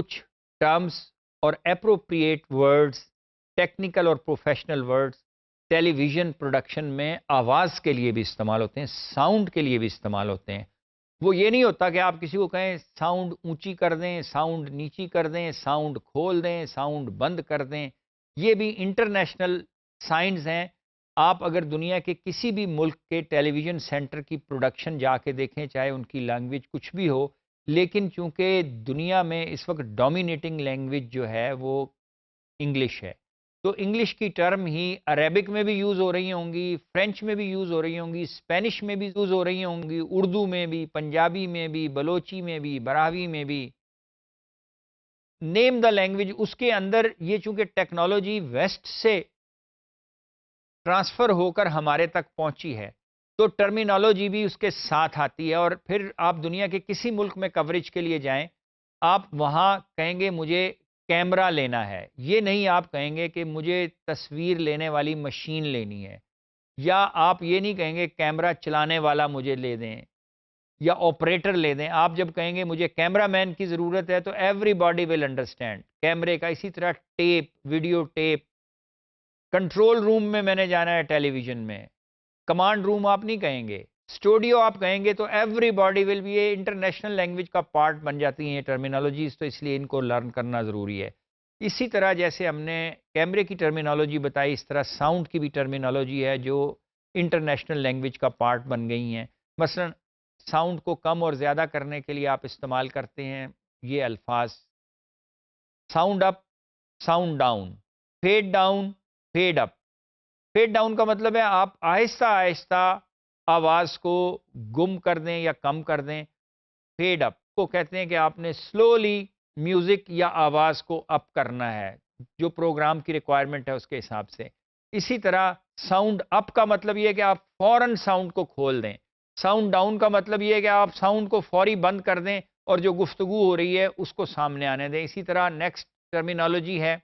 کچھ ٹرمز اور appropriate words, technical اور پروفیشنل ورڈز ٹیلی ویژن پروڈکشن میں آواز کے لیے بھی استعمال ہوتے ہیں، ساؤنڈ کے لیے بھی استعمال ہوتے ہیں۔ وہ یہ نہیں ہوتا کہ آپ کسی کو کہیں ساؤنڈ اونچی کر دیں، ساؤنڈ نیچی کر دیں، ساؤنڈ کھول دیں، ساؤنڈ بند کر دیں۔ یہ بھی انٹرنیشنل سائنز ہیں۔ آپ اگر دنیا کے کسی بھی ملک کے ٹیلی ویژن سینٹر کی پروڈکشن جا کے دیکھیں، چاہے ان کی لینگویج کچھ بھی ہو، لیکن چونکہ دنیا میں اس وقت ڈومینیٹنگ لینگویج جو ہے وہ انگلش ہے، تو انگلش کی ٹرم ہی عربک میں بھی یوز ہو رہی ہوں گی، فرینچ میں بھی یوز ہو رہی ہوں گی، اسپینش میں بھی یوز ہو رہی ہوں گی، اردو میں بھی، پنجابی میں بھی، بلوچی میں بھی، براہوی میں بھی۔ نیم دا لینگویج، اس کے اندر یہ چونکہ ٹیکنالوجی ویسٹ سے ٹرانسفر ہو کر ہمارے تک پہنچی ہے، تو ٹرمینالوجی بھی اس کے ساتھ آتی ہے۔ اور پھر آپ دنیا کے کسی ملک میں کوریج کے لیے جائیں، آپ وہاں کہیں گے مجھے کیمرہ لینا ہے، یہ نہیں آپ کہیں گے کہ مجھے تصویر لینے والی مشین لینی ہے، یا آپ یہ نہیں کہیں گے کیمرہ چلانے والا مجھے لے دیں یا آپریٹر لے دیں۔ آپ جب کہیں گے مجھے کیمرہ مین کی ضرورت ہے تو ایوری باڈی ول انڈرسٹینڈ کیمرے کا۔ اسی طرح tape, video tape, control room میں نے جانا ہے ٹیلی ویژن میں، کمانڈ روم آپ نہیں کہیں گے، اسٹوڈیو آپ کہیں گے، تو ایوری باڈی ول بھی، یہ انٹرنیشنل لینگویج کا پارٹ بن جاتی ہیں یہ ٹرمینالوجیز، تو اس لیے ان کو لرن کرنا ضروری ہے۔ اسی طرح جیسے ہم نے کیمرے کی ٹرمینالوجی بتائی، اس طرح ساؤنڈ کی بھی ٹرمینالوجی ہے جو انٹرنیشنل لینگویج کا پارٹ بن گئی ہیں۔ مثلا ساؤنڈ کو کم اور زیادہ کرنے کے لیے آپ استعمال کرتے ہیں یہ الفاظ: sound up, sound down, fade down, fade up. Fade down کا مطلب ہے آپ آہستہ آہستہ آواز کو گم کر دیں یا کم کر دیں۔ فیڈ اپ کو کہتے ہیں کہ آپ نے سلولی میوزک یا آواز کو اپ کرنا ہے، جو پروگرام کی ریکوائرمنٹ ہے اس کے حساب سے۔ اسی طرح ساؤنڈ اپ کا مطلب یہ ہے کہ آپ فوراً ساؤنڈ کو کھول دیں۔ ساؤنڈ ڈاؤن کا مطلب یہ ہے کہ آپ ساؤنڈ کو فوری بند کر دیں اور جو گفتگو ہو رہی ہے اس کو سامنے آنے دیں۔ اسی طرح نیکسٹ ٹرمینالوجی ہے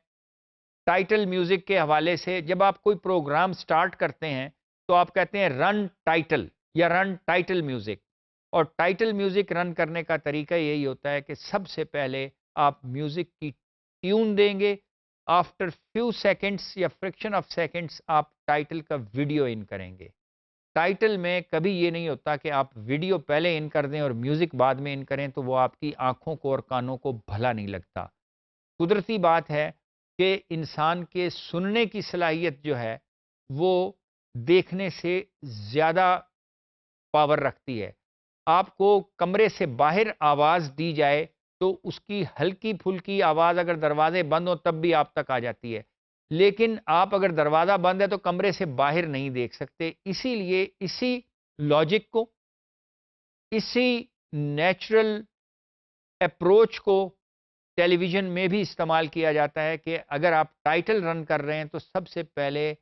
ٹائٹل میوزک کے حوالے سے۔ جب آپ کوئی پروگرام سٹارٹ کرتے ہیں تو آپ کہتے ہیں رن ٹائٹل یا رن ٹائٹل میوزک، اور ٹائٹل میوزک رن کرنے کا طریقہ یہی ہوتا ہے کہ سب سے پہلے آپ میوزک کی ٹیون دیں گے، آفٹر فیو سیکنڈز یا فریکشن آف سیکنڈز آپ ٹائٹل کا ویڈیو ان کریں گے۔ ٹائٹل میں کبھی یہ نہیں ہوتا کہ آپ ویڈیو پہلے ان کر دیں اور میوزک بعد میں ان کریں، تو وہ آپ کی آنکھوں کو اور کانوں کو بھلا نہیں لگتا۔ قدرتی بات ہے کہ انسان کے سننے کی صلاحیت جو ہے وہ دیکھنے سے زیادہ پاور رکھتی ہے۔ آپ کو کمرے سے باہر آواز دی جائے تو اس کی ہلکی پھلکی آواز اگر دروازے بند ہو تب بھی آپ تک آ جاتی ہے، لیکن آپ اگر دروازہ بند ہے تو کمرے سے باہر نہیں دیکھ سکتے۔ اسی لیے اسی لاجک کو، اسی نیچرل اپروچ کو ٹیلی ویژن میں بھی استعمال کیا جاتا ہے کہ اگر آپ ٹائٹل رن کر رہے ہیں تو سب سے پہلے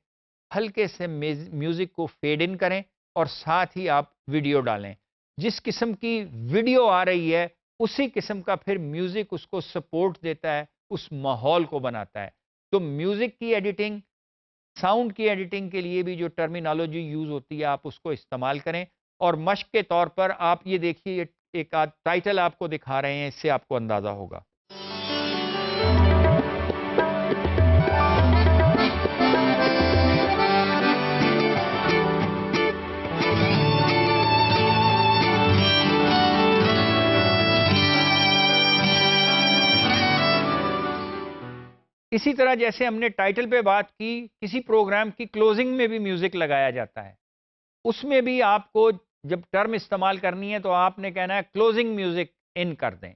ہلکے سے میوزک کو فیڈ ان کریں اور ساتھ ہی آپ ویڈیو ڈالیں۔ جس قسم کی ویڈیو آ رہی ہے اسی قسم کا پھر میوزک اس کو سپورٹ دیتا ہے، اس ماحول کو بناتا ہے۔ تو میوزک کی ایڈیٹنگ، ساؤنڈ کی ایڈیٹنگ کے لیے بھی جو ٹرمینالوجی یوز ہوتی ہے آپ اس کو استعمال کریں، اور مشق کے طور پر آپ یہ دیکھیے ایک آدھ ٹائٹل آپ کو دکھا رہے ہیں، اس سے آپ کو اندازہ ہوگا۔ اسی طرح جیسے ہم نے ٹائٹل پہ بات کی، کسی پروگرام کی کلوزنگ میں بھی میوزک لگایا جاتا ہے۔ اس میں بھی آپ کو جب ٹرم استعمال کرنی ہے تو آپ نے کہنا ہے کلوزنگ میوزک ان کر دیں۔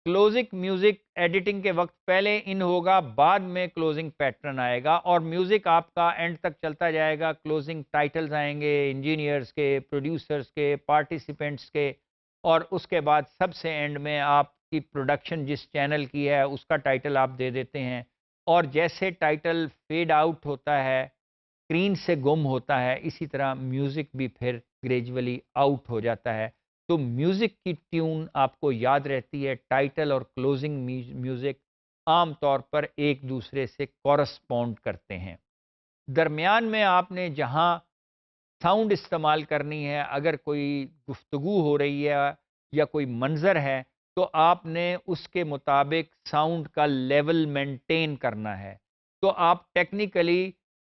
کلوزنگ میوزک ایڈیٹنگ کے وقت پہلے ان ہوگا، بعد میں کلوزنگ پیٹرن آئے گا، اور میوزک آپ کا اینڈ تک چلتا جائے گا۔ کلوزنگ ٹائٹلز آئیں گے انجینئرز کے، پروڈیوسرز کے، پارٹیسپینٹس کے، اور اس کے بعد سب سے اینڈ میں آپ کی پروڈکشن جس چینل کی ہے اس کا ٹائٹل آپ دے دیتے ہیں۔ اور جیسے ٹائٹل فیڈ آؤٹ ہوتا ہے، اسکرین سے گم ہوتا ہے، اسی طرح میوزک بھی پھر گریجولی آؤٹ ہو جاتا ہے۔ تو میوزک کی ٹیون آپ کو یاد رہتی ہے۔ ٹائٹل اور کلوزنگ میوزک عام طور پر ایک دوسرے سے کورسپونڈ کرتے ہیں۔ درمیان میں آپ نے جہاں ساؤنڈ استعمال کرنی ہے، اگر کوئی گفتگو ہو رہی ہے یا کوئی منظر ہے، تو آپ نے اس کے مطابق ساؤنڈ کا لیول مینٹین کرنا ہے. تو آپ ٹیکنیکلی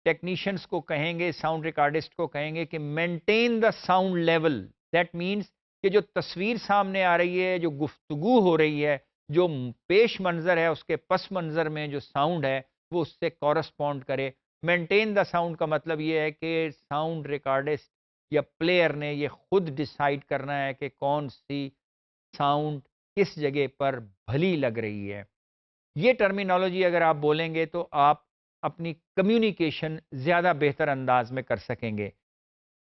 ٹیکنیشینس کو کہیں گے، ساؤنڈ ریکارڈسٹ کو کہیں گے کہ maintain the sound level. That means کہ جو تصویر سامنے آ رہی ہے، جو گفتگو ہو رہی ہے، جو پیش منظر ہے، اس کے پس منظر میں جو ساؤنڈ ہے وہ اس سے کورسپونڈ کرے. مینٹین دا ساؤنڈ کا مطلب یہ ہے کہ ساؤنڈ ریکارڈسٹ یا پلیئر نے یہ خود ڈیسائیڈ کرنا ہے کہ کون سی ساؤنڈ کس جگہ پر بھلی لگ رہی ہے. یہ ٹرمینالوجی اگر آپ بولیں گے تو آپ اپنی کمیونیکیشن زیادہ بہتر انداز میں کر سکیں گے.